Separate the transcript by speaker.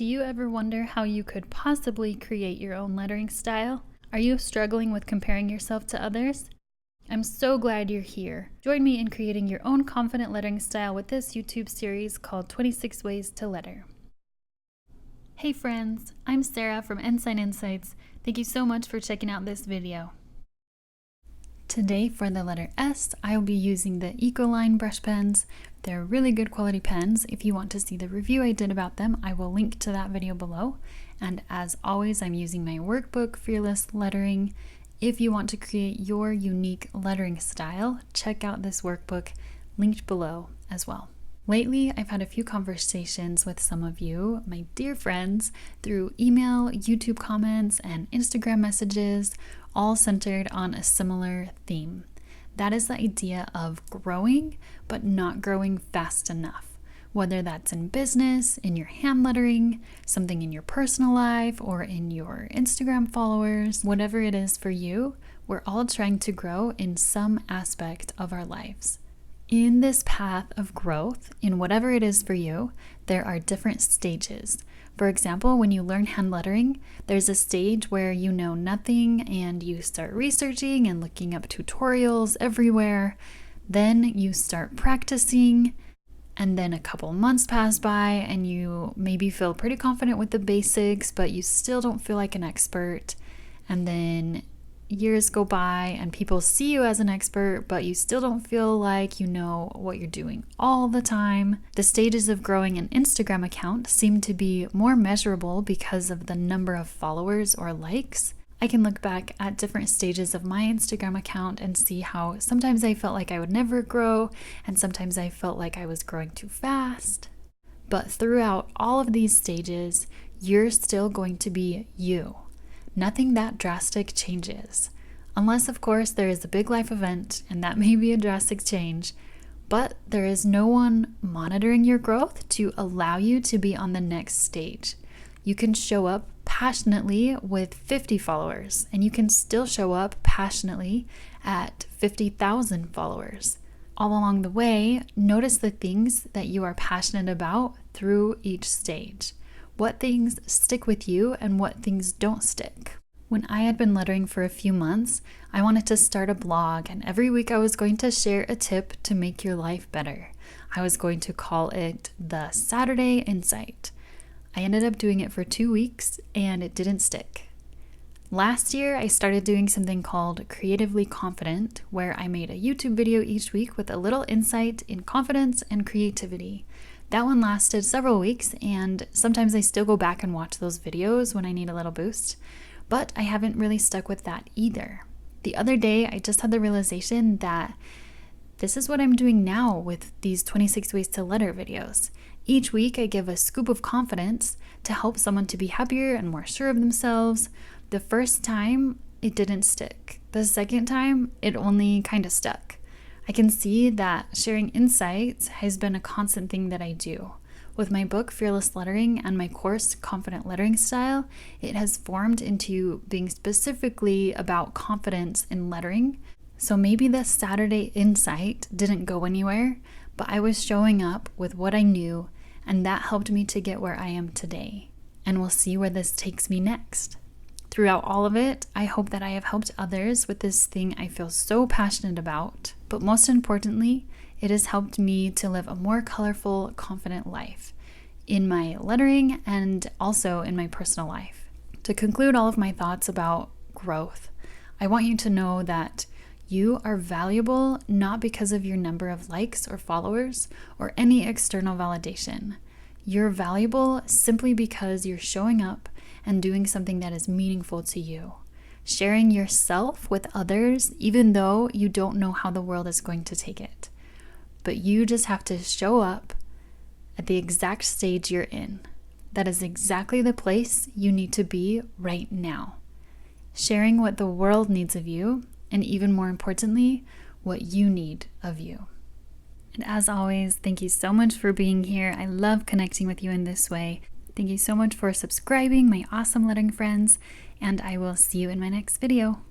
Speaker 1: Do you ever wonder how you could possibly create your own lettering style? Are you struggling with comparing yourself to others? I'm so glad you're here. Join me in creating your own confident lettering style with this YouTube series called 26 Ways to Letter. Hey friends, I'm Sarah from Ensign Insights. Thank you so much for checking out this video. Today for the letter S, I will be using the Ecoline brush pens. They're really good quality pens. If you want to see the review I did about them, I will link to that video below. And as always, I'm using my workbook, Fearless Lettering. If you want to create your unique lettering style, check out this workbook linked below as well. Lately, I've had a few conversations with some of you, my dear friends, through email, YouTube comments, and Instagram messages, all centered on a similar theme. That is the idea of growing, but not growing fast enough. Whether that's in business, in your hand lettering, something in your personal life, or in your Instagram followers, whatever it is for you, we're all trying to grow in some aspect of our lives. In this path of growth, in whatever it is for you, there are different stages. For example, when you learn hand lettering, there's a stage where you know nothing and you start researching and looking up tutorials everywhere. Then you start practicing, and then a couple months pass by and you maybe feel pretty confident with the basics, but you still don't feel like an expert. And then years go by and people see you as an expert, but you still don't feel like you know what you're doing all the time. The stages of growing an Instagram account seem to be more measurable because of the number of followers or likes. I can look back at different stages of my Instagram account and see how sometimes I felt like I would never grow, and sometimes I felt like I was growing too fast. But throughout all of these stages, you're still going to be you. Nothing that drastic changes. Unless, of course, there is a big life event, and that may be a drastic change, but there is no one monitoring your growth to allow you to be on the next stage. You can show up passionately with 50 followers, and you can still show up passionately at 50,000 followers. All along the way, notice the things that you are passionate about through each stage. What things stick with you and what things don't stick. When I had been lettering for a few months, I wanted to start a blog, and every week I was going to share a tip to make your life better. I was going to call it the Saturday Insight. I ended up doing it for 2 weeks and it didn't stick. Last year, I started doing something called Creatively Confident, where I made a YouTube video each week with a little insight in confidence and creativity. That one lasted several weeks, and sometimes I still go back and watch those videos when I need a little boost, but I haven't really stuck with that either. The other day, I just had the realization that this is what I'm doing now with these 26 Ways to Letter videos. Each week, I give a scoop of confidence to help someone to be happier and more sure of themselves. The first time, it didn't stick. The second time, it only kind of stuck. I can see that sharing insights has been a constant thing that I do. With my book, Fearless Lettering, and my course, Confident Lettering Style, it has formed into being specifically about confidence in lettering. So maybe the Saturday Insight didn't go anywhere, but I was showing up with what I knew, and that helped me to get where I am today. And we'll see where this takes me next. Throughout all of it, I hope that I have helped others with this thing I feel so passionate about, but most importantly, it has helped me to live a more colorful, confident life in my lettering and also in my personal life. To conclude all of my thoughts about growth, I want you to know that you are valuable not because of your number of likes or followers or any external validation. You're valuable simply because you're showing up and doing something that is meaningful to you. Sharing yourself with others, even though you don't know how the world is going to take it. But you just have to show up at the exact stage you're in. That is exactly the place you need to be right now. Sharing what the world needs of you, and even more importantly, what you need of you. And as always, thank you so much for being here. I love connecting with you in this way. Thank you so much for subscribing, my awesome lettering friends, and I will see you in my next video.